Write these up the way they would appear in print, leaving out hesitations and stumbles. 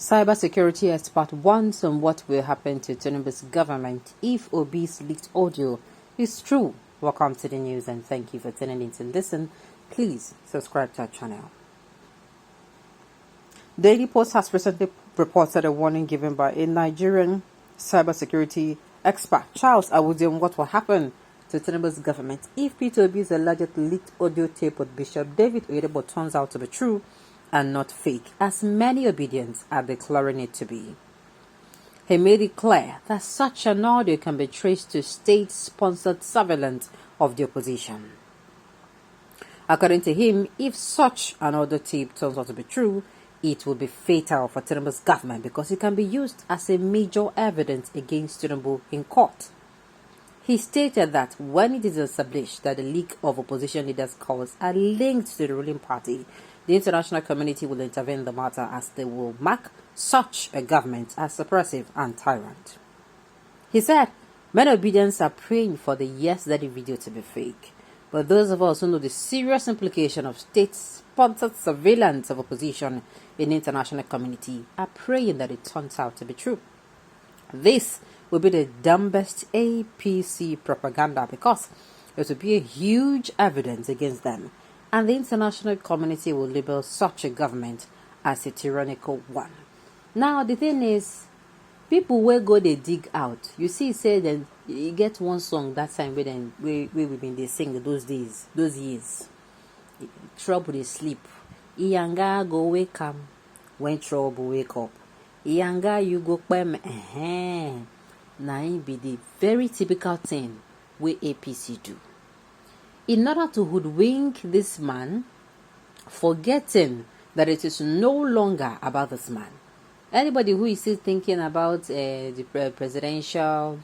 Cybersecurity expert warns on what will happen to Tinubu'S government if Obi'S leaked audio is true. Welcome to the news and thank you for tuning in to listen. Please subscribe to our channel. Daily Post has recently reported a warning given by a Nigerian cybersecurity expert, Charles Awudi, on what will happen to Tinubu'S government if Peter Obi's alleged leaked audio tape with Bishop David Oyedepo turns out to be true and not fake, as many Obi'S are declaring it to be. He made it clear that such an audio can be traced to state-sponsored surveillance of the opposition. According to him, if such an audio tape turns out to be true, it will be fatal for Tinubu'S government because it can be used as a major evidence against Tinubu in court. He stated that when it is established that the leak of opposition leaders' calls are linked to the ruling party, the international community will intervene in the matter as they will mark such a government as suppressive and tyrant. He said, many Obi'S are praying for the Yes Daddy video to be fake, but those of us who know the serious implication of state-sponsored surveillance of opposition in the international community are praying that it turns out to be true. This will be the dumbest APC propaganda because it will be a huge evidence against them, and the international community will label such a government as a tyrannical one. Now, the thing is, people will go they dig out. You see, say then you get one song that time where we've been they sing those days, those years. Trouble they sleep. Iyanga go wake up when trouble wake up. Iyanga you go pem. Now it be the very typical thing where APC do. In order to hoodwink this man, forgetting that it is no longer about this man. Anybody who is still thinking about the presidential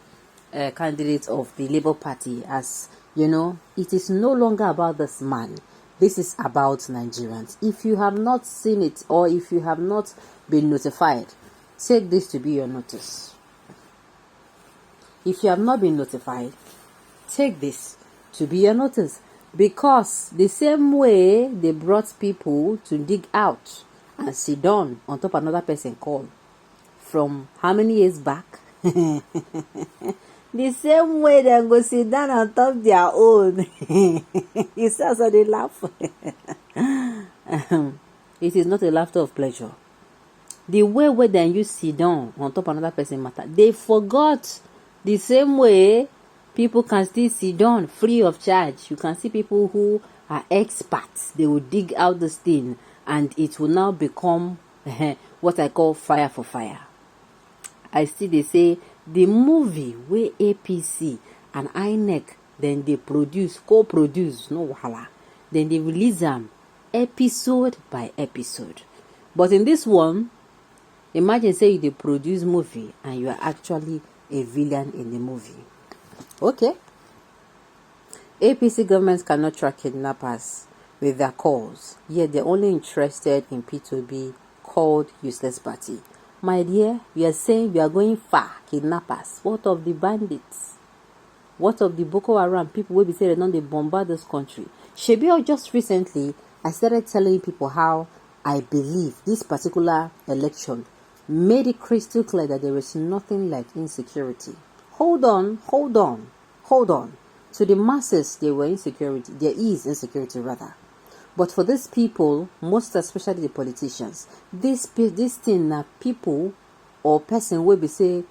candidate of the Labour Party, as you know, it is no longer about this man. This is about Nigerians. If you have not seen it or if you have not been notified, take this to be your notice. If you have not been notified, take this to be your notice, because the same way they brought people to dig out and sit down on top of another person call from how many years back, the same way they go sit down on top their own. You see how they laugh. It is not a laughter of pleasure. The way where then you sit down on top of another person matter, they forgot. The same way people can still sit down free of charge. You can see people who are experts. They will dig out this thing and it will now become what I call fire for fire. I see they say the movie where APC and INEC then they co-produce, no wahala. Then they release them episode by episode. But in this one, imagine say they produce movie and you are actually a villain in the movie. Okay. APC governments cannot track kidnappers with their calls, yet they're only interested in P2B called useless party. My dear, we are saying we are going far, kidnappers. What of the bandits? What of the Boko Haram people will be saying they bombard this country? Shebi, just recently, I started telling people how I believe this particular election made it crystal clear that there is nothing like insecurity. Hold on. To the masses, there is insecurity rather. But for these people, most especially the politicians, this thing that people or person will be say,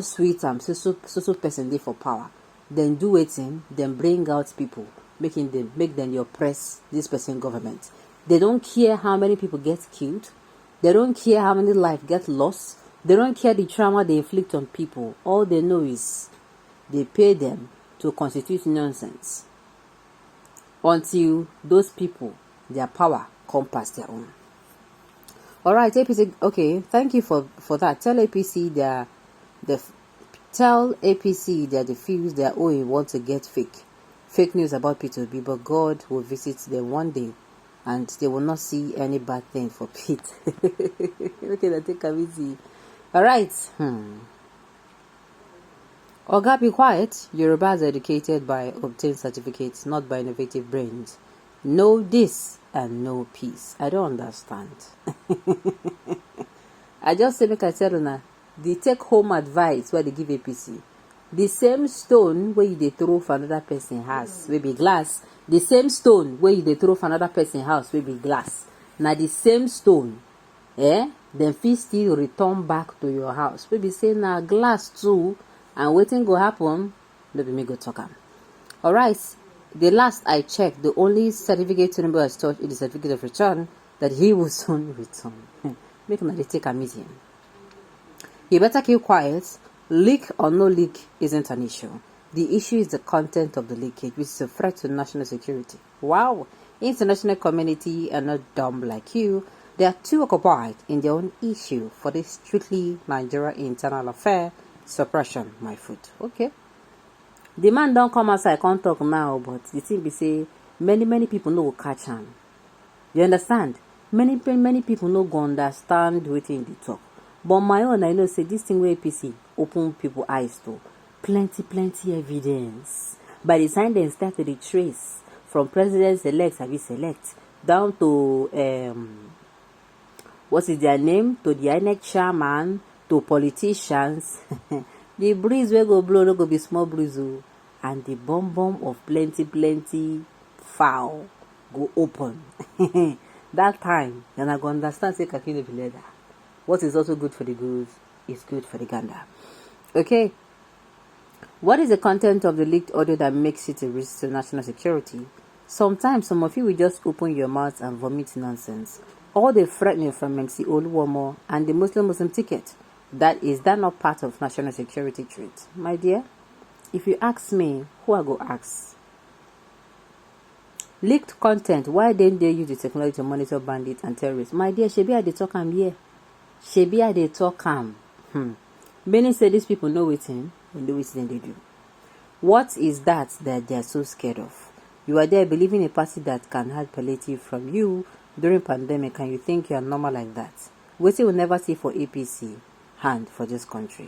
sweet so person there for power. Then do it then bring out people, make them the oppress this person government. They don't care how many people get killed. They don't care how many lives get lost. They don't care the trauma they inflict on people. All they know is they pay them to constitute nonsense until those people, their power, come past their own. Alright, APC, okay, thank you for that. Tell APC they're diffused their own want to get fake news about P2B, but God will visit them one day and they will not see any bad thing for Pete. Okay, that take a easy. Alright. Oga, be quiet. Yorubas are educated by obtained certificates, not by innovative brains. Know this and know peace. I don't understand. I just say make I tell una the take home advice where they give APC. The same stone where you dey throw for another person house wey be glass, the same stone where you dey throw for another person house wey be glass. Now the same stone, then fit still return back to your house. We be say na glass too, and wetin go happen? No be me go talk am. Alright, the last I checked, the only certificate Tinubu has touched is the certificate of return that he will soon return. Make una dey take am easy. You better keep quiet. Leak or no leak isn't an issue. The issue is the content of the leakage, which is a threat to national security. Wow! International community are not dumb like you. They are too occupied in their own issue for this strictly Nigeria internal affair. Suppression, my foot. Okay. The man don't come outside, can't talk now, but the thing be say, many people no go catch him. You understand? Many people no go understand wetin dey talk. But my own, I know say this thing where APC open people eyes to plenty evidence. By the time they start to the trace from presidents elect, select down to what is their name, to the INEC chairman, to politicians, the breeze will go blow, no go be small breeze, and the bomb of plenty foul go open. That time, then I go understand say kaki no be leather. What is also good for the goose is good for the gander. Okay. What is the content of the leaked audio that makes it a risk to national security? Sometimes some of you will just open your mouth and vomit nonsense. All the threatening from MC Oluwomo and the Muslim ticket. Is that not part of national security threat? My dear, if you ask me, who I go ask? Leaked content, why didn't they use the technology to monitor bandits and terrorists? My dear, Shebi I dey talk am here. Shebi I dey talk am. Many say these people know wetin, they know wetin they do. What is that they are so scared of? You are there believing a party that can hide palliative from you during pandemic, and you think you are normal like that. Wetin will never see for APC hand for this country.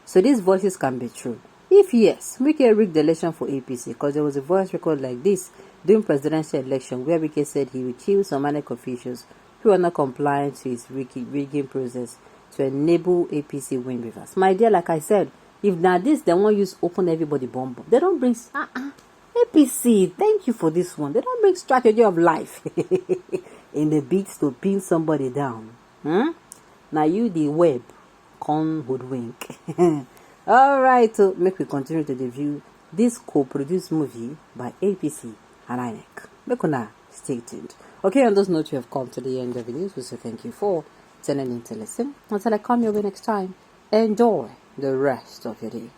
So these voices can be true. If yes, Wike rigged the election for APC because there was a voice record like this during presidential election where Wike said he would kill some INEC officials who are not compliant to his rigging process to enable APC win reverse. My dear, like I said, if now this, they won't use open everybody bomb. They don't bring APC. Thank you for this one. They don't bring strategy of life in the beats to pin somebody down. Now you the web con hoodwink. All right, so make we continue to review this co-produced movie by APC and INEC. Make una stay tuned. Okay, on those notes, we have come to the end of the news. We say thank you for tuning in to listen. Until I come your way next time, enjoy the rest of your day.